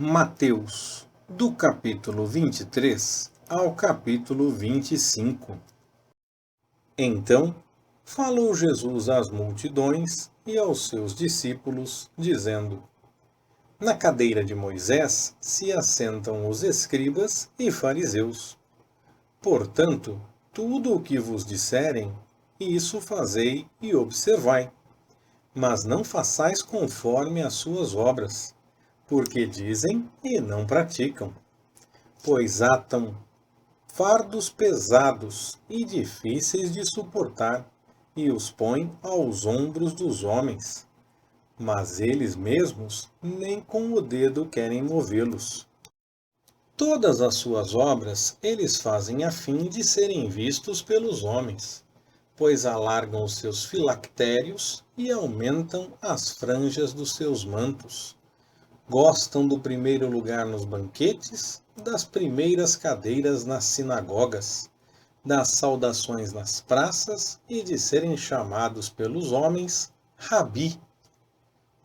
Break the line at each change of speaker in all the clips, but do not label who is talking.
Mateus, do capítulo 23 ao capítulo 25. Então, falou Jesus às multidões e aos seus discípulos, dizendo: Na cadeira de Moisés se assentam os escribas e fariseus. Portanto, tudo o que vos disserem, isso fazei e observai. Mas não façais conforme as suas obras, porque dizem e não praticam. Pois atam fardos pesados e difíceis de suportar, e os põem aos ombros dos homens. Mas eles mesmos nem com o dedo querem movê-los. Todas as suas obras eles fazem a fim de serem vistos pelos homens, pois alargam os seus filactérios e aumentam as franjas dos seus mantos. Gostam do primeiro lugar nos banquetes, das primeiras cadeiras nas sinagogas, das saudações nas praças e de serem chamados pelos homens Rabi.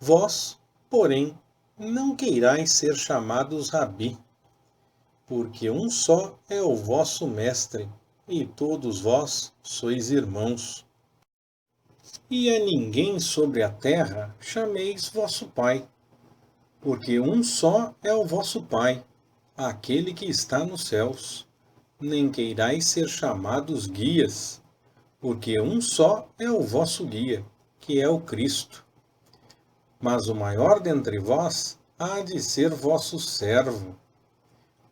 Vós, porém, não queirais ser chamados Rabi, porque um só é o vosso mestre, e todos vós sois irmãos. E a ninguém sobre a terra chameis vosso Pai, porque um só é o vosso Pai, aquele que está nos céus. Nem queirais ser chamados guias, porque um só é o vosso guia, que é o Cristo. Mas o maior dentre vós há de ser vosso servo.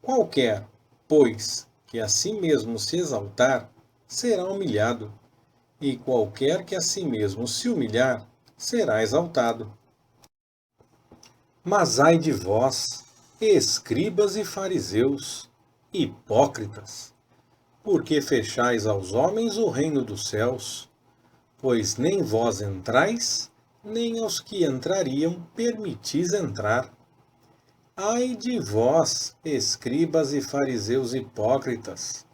Qualquer, pois, que a si mesmo se exaltar, será humilhado, e qualquer que a si mesmo se humilhar, será exaltado. Mas ai de vós, escribas e fariseus, hipócritas, porque fechais aos homens o reino dos céus, pois nem vós entrais, nem aos que entrariam permitis entrar. Ai de vós, escribas e fariseus hipócritas,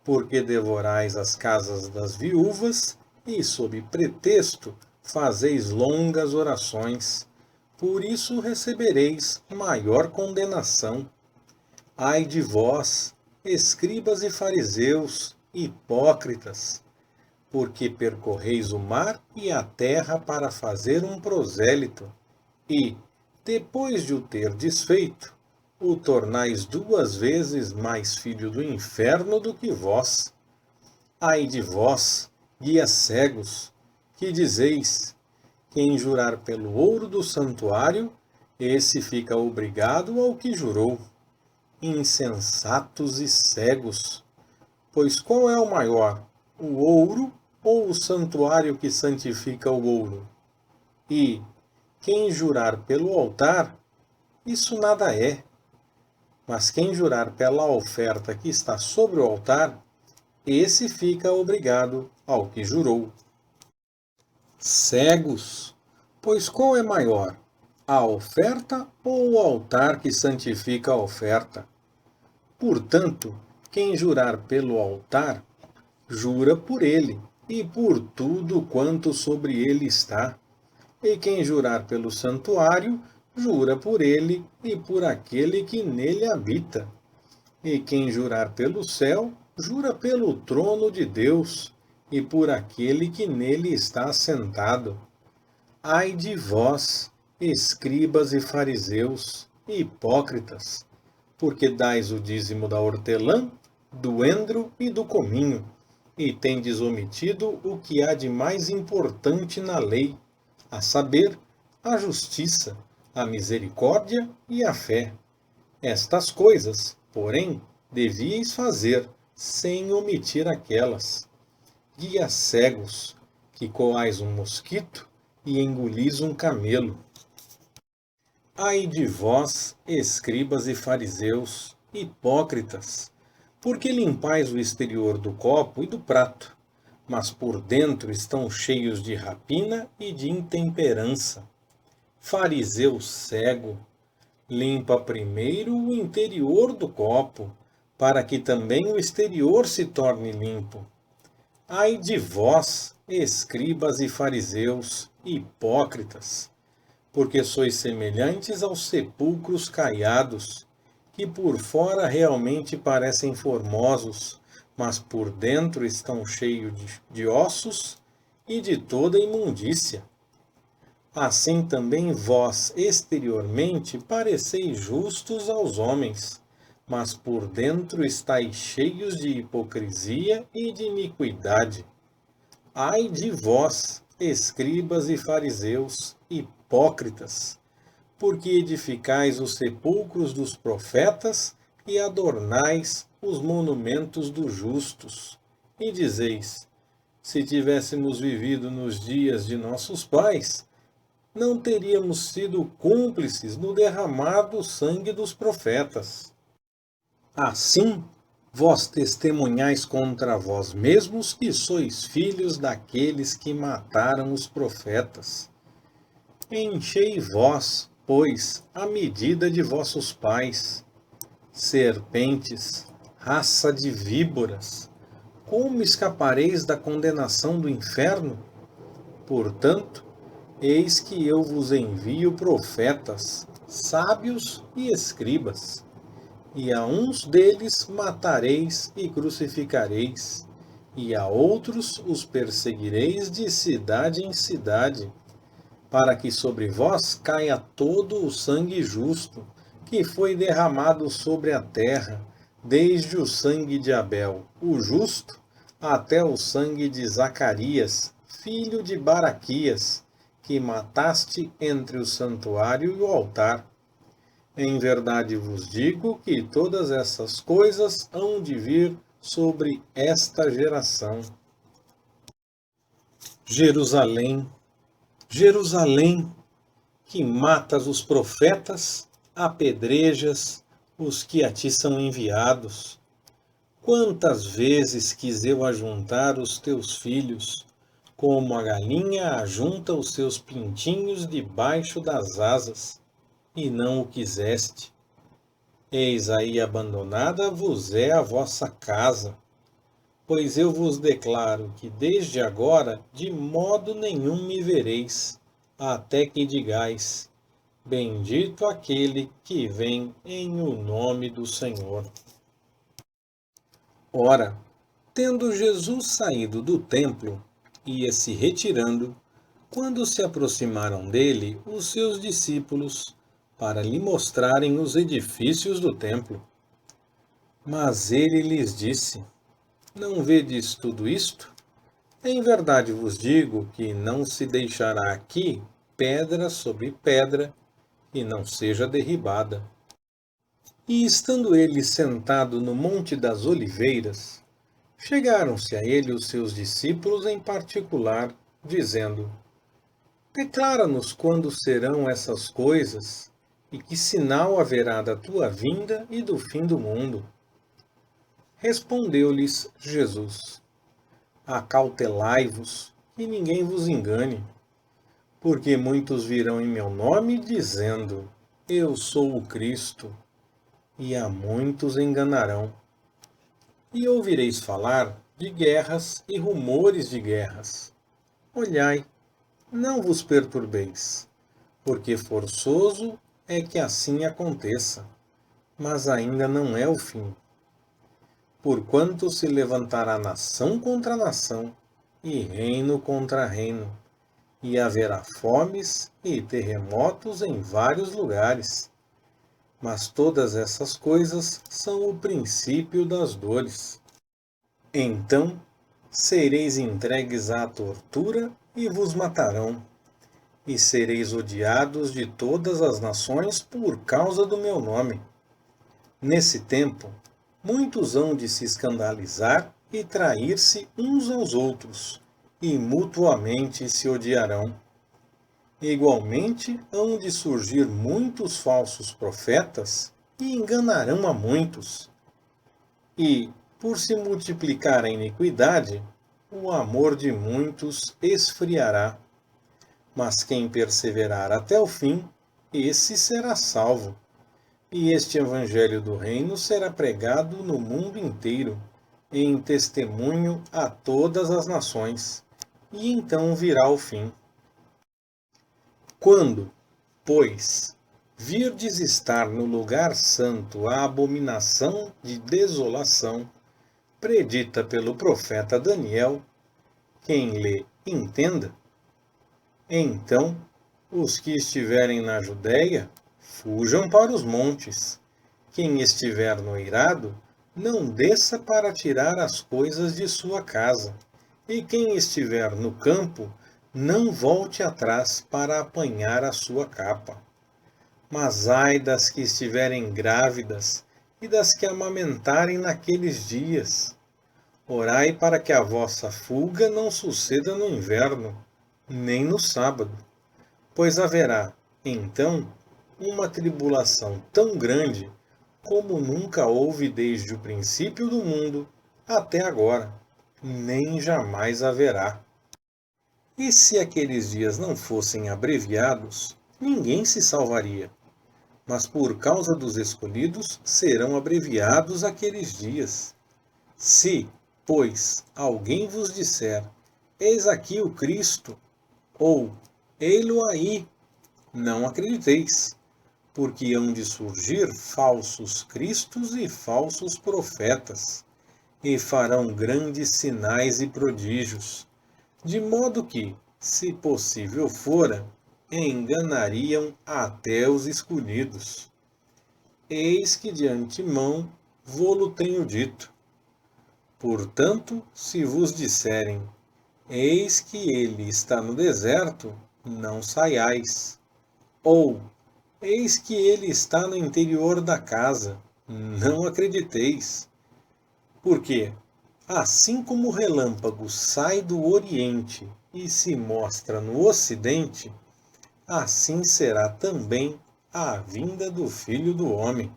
porque devorais as casas das viúvas e, sob pretexto, fazeis longas orações. Por isso recebereis maior condenação. Ai de vós, escribas e fariseus, hipócritas, porque percorreis o mar e a terra para fazer um prosélito, e, depois de o ter desfeito, o tornais 2 vezes mais filho do inferno do que vós. Ai de vós, guias cegos, que dizeis: quem jurar pelo ouro do santuário, esse fica obrigado ao que jurou. Insensatos e cegos! Pois qual é o maior, o ouro ou o santuário que santifica o ouro? E quem jurar pelo altar, isso nada é. Mas quem jurar pela oferta que está sobre o altar, esse fica obrigado ao que jurou. Cegos! Pois qual é maior, a oferta ou o altar que santifica a oferta? Portanto, quem jurar pelo altar, jura por ele, e por tudo quanto sobre ele está. E quem jurar pelo santuário, jura por ele e por aquele que nele habita. E quem jurar pelo céu, jura pelo trono de Deus e por aquele que nele está assentado. Ai de vós, escribas e fariseus, hipócritas, porque dais o dízimo da hortelã, do endro e do cominho, e tendes omitido o que há de mais importante na lei, a saber, a justiça, a misericórdia e a fé. Estas coisas, porém, devíeis fazer, sem omitir aquelas. Guias cegos, que coais um mosquito e engolis um camelo. Ai de vós, escribas e fariseus, hipócritas, porque limpais o exterior do copo e do prato, mas por dentro estão cheios de rapina e de intemperança. Fariseu cego, limpa primeiro o interior do copo, para que também o exterior se torne limpo. Ai de vós, escribas e fariseus, hipócritas, porque sois semelhantes aos sepulcros caiados, que por fora realmente parecem formosos, mas por dentro estão cheios de ossos e de toda imundícia. Assim também vós exteriormente pareceis justos aos homens, mas por dentro estáis cheios de hipocrisia e de iniquidade. Ai de vós, escribas e fariseus, hipócritas, porque edificais os sepulcros dos profetas e adornais os monumentos dos justos. E dizeis: se tivéssemos vivido nos dias de nossos pais, não teríamos sido cúmplices no derramado sangue dos profetas. Assim, vós testemunhais contra vós mesmos que sois filhos daqueles que mataram os profetas. Enchei vós, pois, a medida de vossos pais. Serpentes, raça de víboras, como escapareis da condenação do inferno? Portanto, eis que eu vos envio profetas, sábios e escribas, e a uns deles matareis e crucificareis, e a outros os perseguireis de cidade em cidade, para que sobre vós caia todo o sangue justo, que foi derramado sobre a terra, desde o sangue de Abel, o justo, até o sangue de Zacarias, filho de Baraquias, que mataste entre o santuário e o altar. Em verdade vos digo que todas essas coisas hão de vir sobre esta geração. Jerusalém, Jerusalém, que matas os profetas, apedrejas os que a ti são enviados. Quantas vezes quis eu ajuntar os teus filhos, como a galinha ajunta os seus pintinhos debaixo das asas, e não o quiseste. Eis aí abandonada vos é a vossa casa. Pois eu vos declaro que desde agora de modo nenhum me vereis, até que digais: bendito aquele que vem em o nome do Senhor. Ora, tendo Jesus saído do templo, ia se retirando, quando se aproximaram dele os seus discípulos, para lhe mostrarem os edifícios do templo. Mas ele lhes disse: não vedes tudo isto? Em verdade vos digo que não se deixará aqui pedra sobre pedra, e não seja derribada. E estando ele sentado no Monte das Oliveiras, chegaram-se a ele os seus discípulos em particular, dizendo: declara-nos quando serão essas coisas, e que sinal haverá da tua vinda e do fim do mundo. Respondeu-lhes Jesus: acautelai-vos, e ninguém vos engane, porque muitos virão em meu nome, dizendo: eu sou o Cristo, e a muitos enganarão. E ouvireis falar de guerras e rumores de guerras. Olhai, não vos perturbeis, porque forçoso é que assim aconteça, mas ainda não é o fim. Porquanto se levantará nação contra nação, e reino contra reino, e haverá fomes e terremotos em vários lugares. Mas todas essas coisas são o princípio das dores. Então sereis entregues à tortura e vos matarão, e sereis odiados de todas as nações por causa do meu nome. Nesse tempo, muitos hão de se escandalizar e trair-se uns aos outros, e mutuamente se odiarão. Igualmente, hão de surgir muitos falsos profetas e enganarão a muitos. E, por se multiplicar a iniquidade, o amor de muitos esfriará. Mas quem perseverar até o fim, esse será salvo. E este evangelho do reino será pregado no mundo inteiro, em testemunho a todas as nações. E então virá o fim. Quando, pois, virdes estar no lugar santo a abominação de desolação, predita pelo profeta Daniel, quem lê, entenda. Então, os que estiverem na Judéia, fujam para os montes. Quem estiver no eirado, não desça para tirar as coisas de sua casa. E quem estiver no campo, não volte atrás para apanhar a sua capa. Mas ai das que estiverem grávidas e das que amamentarem naqueles dias. Orai para que a vossa fuga não suceda no inverno, nem no sábado, pois haverá, então, uma tribulação tão grande como nunca houve desde o princípio do mundo até agora, nem jamais haverá. E se aqueles dias não fossem abreviados, ninguém se salvaria. Mas por causa dos escolhidos serão abreviados aqueles dias. Se, pois, alguém vos disser, eis aqui o Cristo, ou ei-lo aí, não acrediteis, porque hão de surgir falsos cristos e falsos profetas, e farão grandes sinais e prodígios, de modo que, se possível fora, enganariam até os escolhidos. Eis que de antemão vô-lo tenho dito. Portanto, se vos disserem, eis que ele está no deserto, não saiais. Ou, eis que ele está no interior da casa, não acrediteis. Porque, assim como o relâmpago sai do oriente e se mostra no ocidente, assim será também a vinda do Filho do Homem.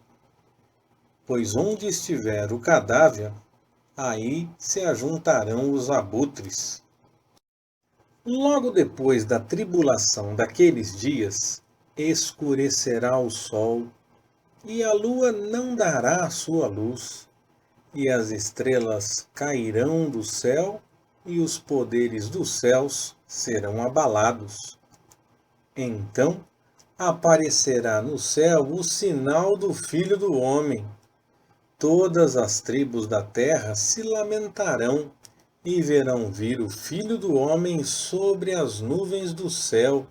Pois onde estiver o cadáver, aí se ajuntarão os abutres. Logo depois da tribulação daqueles dias, escurecerá o sol, e a lua não dará a sua luz, e as estrelas cairão do céu, e os poderes dos céus serão abalados. Então aparecerá no céu o sinal do Filho do Homem. Todas as tribos da terra se lamentarão e verão vir o Filho do Homem sobre as nuvens do céu,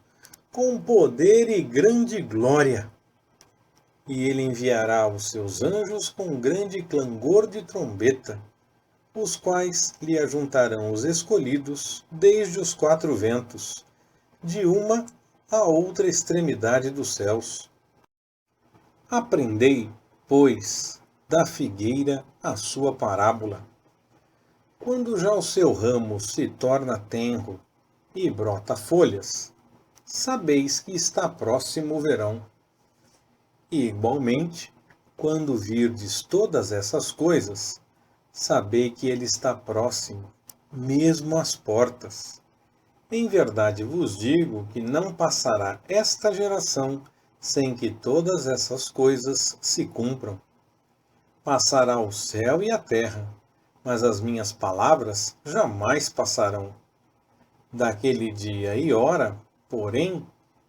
com poder e grande glória. E ele enviará os seus anjos com grande clangor de trombeta, os quais lhe ajuntarão os escolhidos desde os quatro ventos, de uma à outra extremidade dos céus. Aprendei, pois, da figueira a sua parábola. Quando já o seu ramo se torna tenro e brota folhas, sabeis que está próximo o verão. E, igualmente, quando virdes todas essas coisas, sabei que ele está próximo, mesmo às portas. Em verdade vos digo que não passará esta geração sem que todas essas coisas se cumpram. Passará o céu e a terra, mas as minhas palavras jamais passarão. Daquele dia e hora, porém,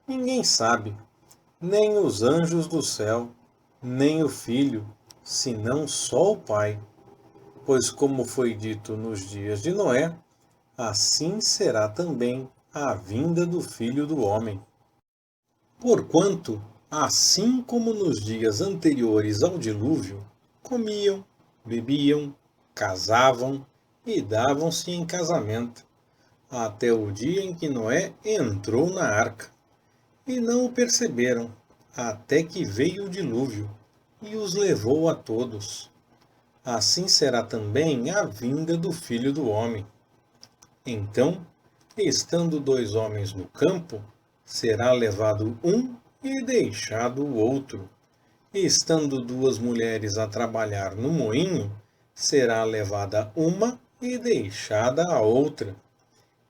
ninguém sabe, nem os anjos do céu, nem o Filho, senão só o Pai. Pois como foi dito nos dias de Noé, assim será também a vinda do Filho do Homem. Porquanto, assim como nos dias anteriores ao dilúvio, comiam, bebiam, casavam e davam-se em casamento, até o dia em que Noé entrou na arca. E não o perceberam, até que veio o dilúvio, e os levou a todos. Assim será também a vinda do Filho do Homem. Então, estando dois homens no campo, será levado um e deixado o outro. Estando duas mulheres a trabalhar no moinho, será levada uma e deixada a outra.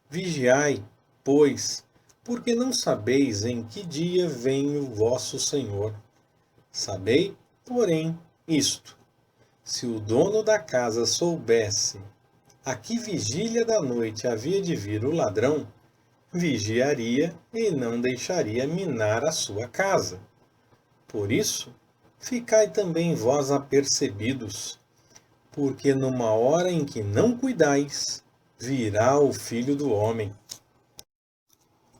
Vigiai, pois, porque não sabeis em que dia vem o vosso Senhor. Sabei, porém, isto: se o dono da casa soubesse a que vigília da noite havia de vir o ladrão, vigiaria e não deixaria minar a sua casa. Por isso, ficai também vós apercebidos, porque numa hora em que não cuidais, virá o Filho do Homem.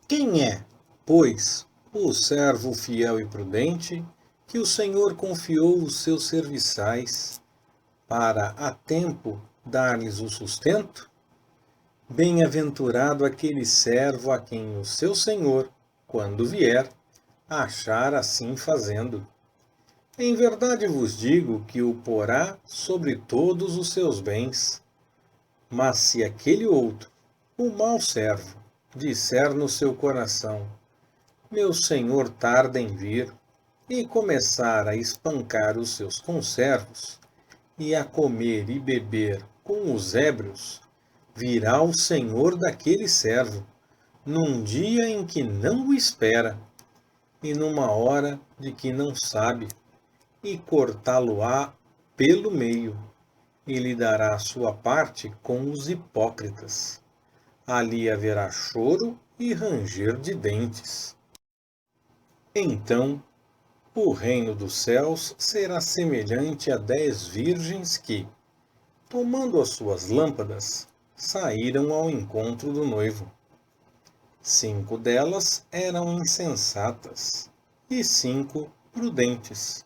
Quem é, pois, o servo fiel e prudente, que o Senhor confiou os seus serviçais, para a tempo dar-lhes o sustento? Bem-aventurado aquele servo a quem o seu Senhor, quando vier, achar assim fazendo. Em verdade vos digo que o porá sobre todos os seus bens. Mas se aquele outro, o mau servo, disser no seu coração: meu senhor tarda em vir, e começar a espancar os seus conservos, e a comer e beber com os ébrios, virá o senhor daquele servo, num dia em que não o espera, e numa hora de que não sabe, e cortá-lo-á pelo meio, e lhe dará a sua parte com os hipócritas. Ali haverá choro e ranger de dentes. Então, o reino dos céus será semelhante a 10 virgens que, tomando as suas lâmpadas, saíram ao encontro do noivo. 5 delas eram insensatas e 5 prudentes.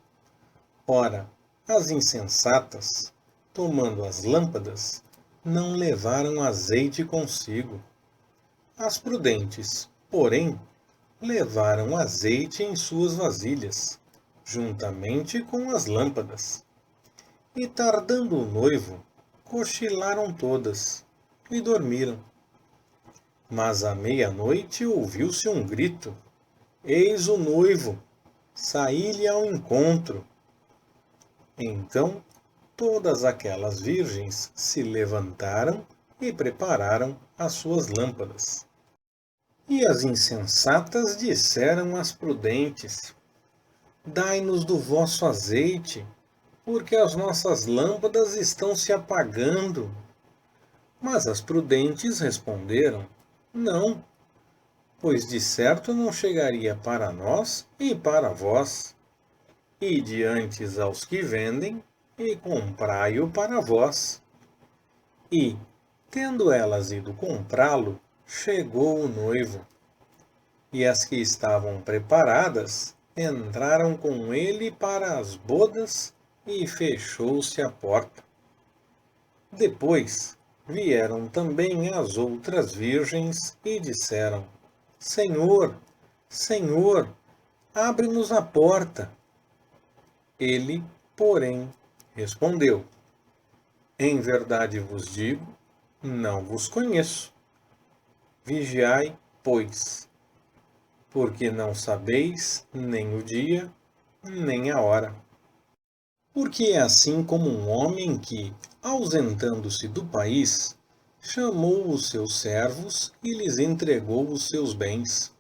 Ora, as insensatas, tomando as lâmpadas, não levaram azeite consigo. As prudentes, porém, levaram azeite em suas vasilhas, juntamente com as lâmpadas. E tardando o noivo, cochilaram todas e dormiram. Mas à meia-noite ouviu-se um grito: eis o noivo, saí-lhe ao encontro. Então todas aquelas virgens se levantaram e prepararam as suas lâmpadas. E as insensatas disseram às prudentes: dai-nos do vosso azeite, porque as nossas lâmpadas estão se apagando. Mas as prudentes responderam: não, pois de certo não chegaria para nós e para vós. Ide antes aos que vendem e comprai-o para vós. E, tendo elas ido comprá-lo, chegou o noivo. E as que estavam preparadas entraram com ele para as bodas e fechou-se a porta. Depois vieram também as outras virgens e disseram: Senhor, Senhor, abre-nos a porta. Ele, porém, respondeu: em verdade vos digo, não vos conheço. Vigiai, pois, porque não sabeis nem o dia, nem a hora. Porque é assim como um homem que, ausentando-se do país, chamou os seus servos e lhes entregou os seus bens.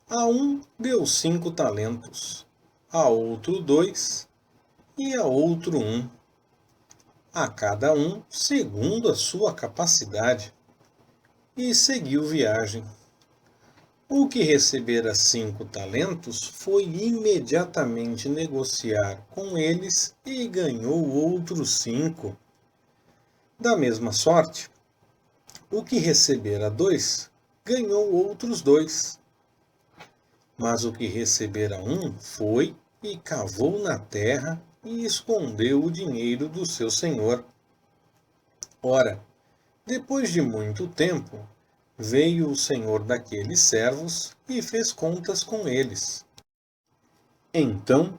A um deu 5 talentos, a outro 2, e a outro 1, a cada um segundo a sua capacidade, e seguiu viagem. O que recebera 5 talentos foi imediatamente negociar com eles e ganhou outros 5. Da mesma sorte, o que recebera 2 ganhou outros 2. Mas o que recebera 1 foi e cavou na terra e escondeu o dinheiro do seu senhor. Ora, depois de muito tempo, veio o senhor daqueles servos e fez contas com eles. Então,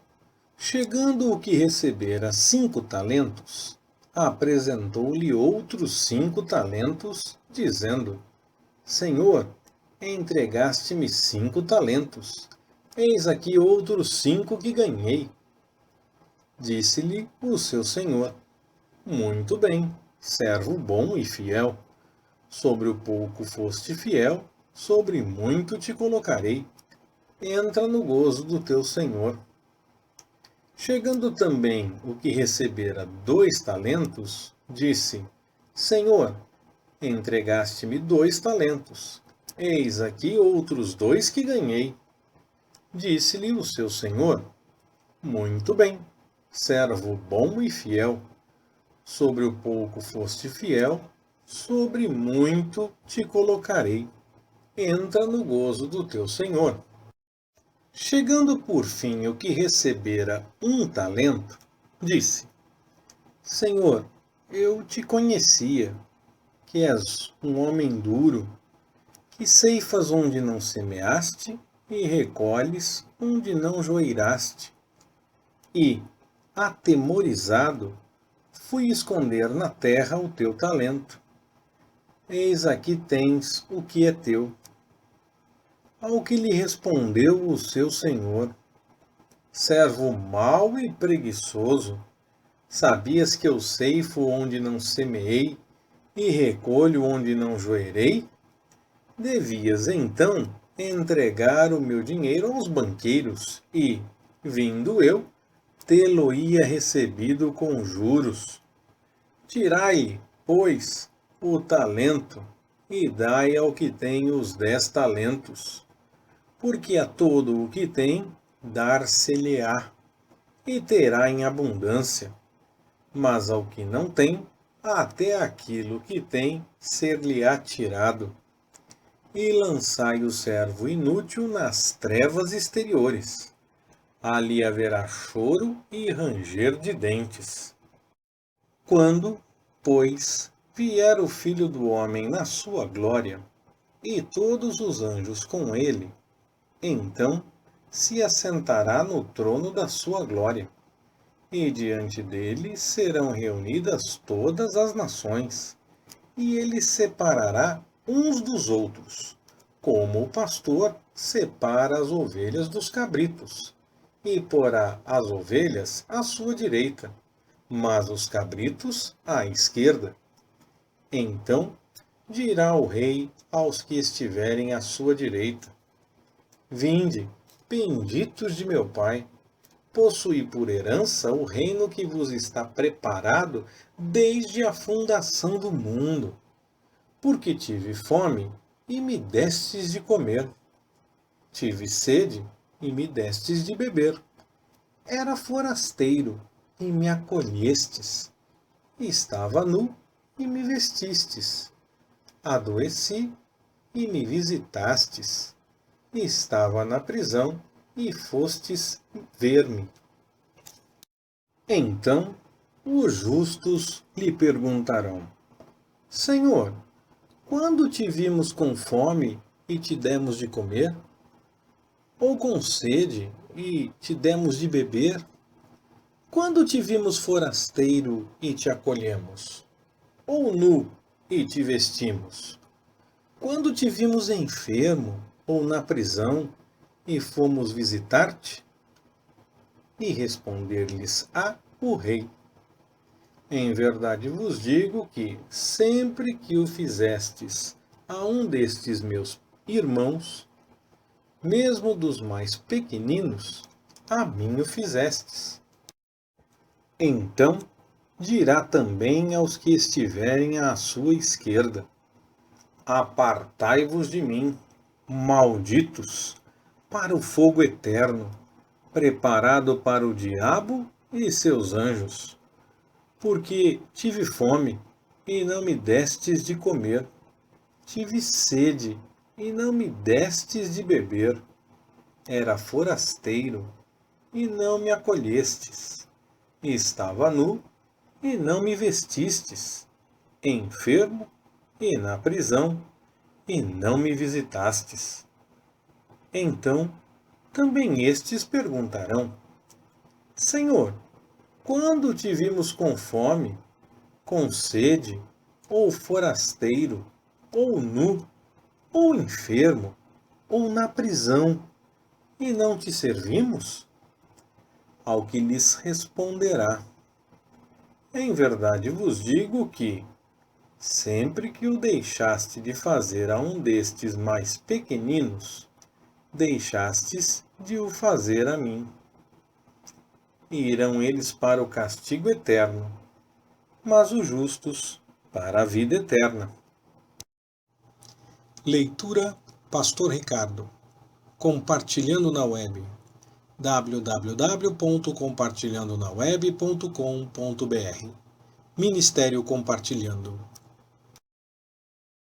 chegando o que recebera 5 talentos, apresentou-lhe outros 5 talentos, dizendo: Senhor, entregaste-me 5 talentos. Eis aqui outros 5 que ganhei. Disse-lhe o seu senhor: muito bem, servo bom e fiel. Sobre o pouco foste fiel, sobre muito te colocarei. Entra no gozo do teu senhor. Chegando também o que recebera 2 talentos, disse: Senhor, entregaste-me 2 talentos. Eis aqui outros 2 que ganhei. Disse-lhe o seu senhor: Muito bem, servo bom e fiel. Sobre o pouco foste fiel, sobre muito te colocarei. Entra no gozo do teu senhor. Chegando por fim o que recebera 1 talento, disse: Senhor, eu te conhecia, que és um homem duro, que ceifas onde não semeaste e recolhes onde não joeiraste. E, atemorizado, fui esconder na terra o teu talento. Eis aqui tens o que é teu. Ao que lhe respondeu o seu senhor: Servo mau e preguiçoso, sabias que eu ceifo onde não semeei e recolho onde não joerei? Devias então entregar o meu dinheiro aos banqueiros e, vindo eu, tê-lo-ia recebido com juros. Tirai, pois, o talento e dai ao que tem os 10 talentos, porque a todo o que tem dar-se-lhe-á, e terá em abundância, mas ao que não tem, até aquilo que tem ser-lhe-á tirado. E lançai o servo inútil nas trevas exteriores. Ali haverá choro e ranger de dentes. Quando, pois, vier o Filho do Homem na sua glória, e todos os anjos com ele, então se assentará no trono da sua glória, e diante dele serão reunidas todas as nações, e ele separará uns dos outros, como o pastor separa as ovelhas dos cabritos, e porá as ovelhas à sua direita, mas os cabritos à esquerda. Então dirá o rei aos que estiverem à sua direita: Vinde, benditos de meu Pai, possuí por herança o reino que vos está preparado desde a fundação do mundo. Porque tive fome e me destes de comer, tive sede e me destes de beber. Era forasteiro e me acolhestes, estava nu e me vestistes, adoeci e me visitastes, estava na prisão e fostes ver-me. Então os justos lhe perguntarão: Senhor, quando te vimos com fome e te demos de comer? Ou com sede e te demos de beber? Quando te vimos forasteiro e te acolhemos? Ou nu e te vestimos? Quando te vimos enfermo ou na prisão e fomos visitar-te? E responder-lhes-á o rei: Em verdade vos digo que, sempre que o fizestes a um destes meus irmãos, mesmo dos mais pequeninos, a mim o fizestes. Então dirá também aos que estiverem à sua esquerda: Apartai-vos de mim, malditos, para o fogo eterno, preparado para o diabo e seus anjos. Porque tive fome e não me destes de comer, tive sede e não me destes de beber, era forasteiro e não me acolhestes, estava nu e não me vestistes, enfermo e na prisão e não me visitastes. Então também estes perguntarão: Senhor, quando te vimos com fome, com sede, ou forasteiro, ou nu, ou enfermo, ou na prisão, e não te servimos? Ao que lhes responderá: Em verdade vos digo que, sempre que o deixaste de fazer a um destes mais pequeninos, deixastes de o fazer a mim. E irão eles para o castigo eterno, mas os justos para a vida eterna. Leitura Pastor Ricardo. Compartilhando na Web. www.compartilhandonaweb.com.br Ministério Compartilhando.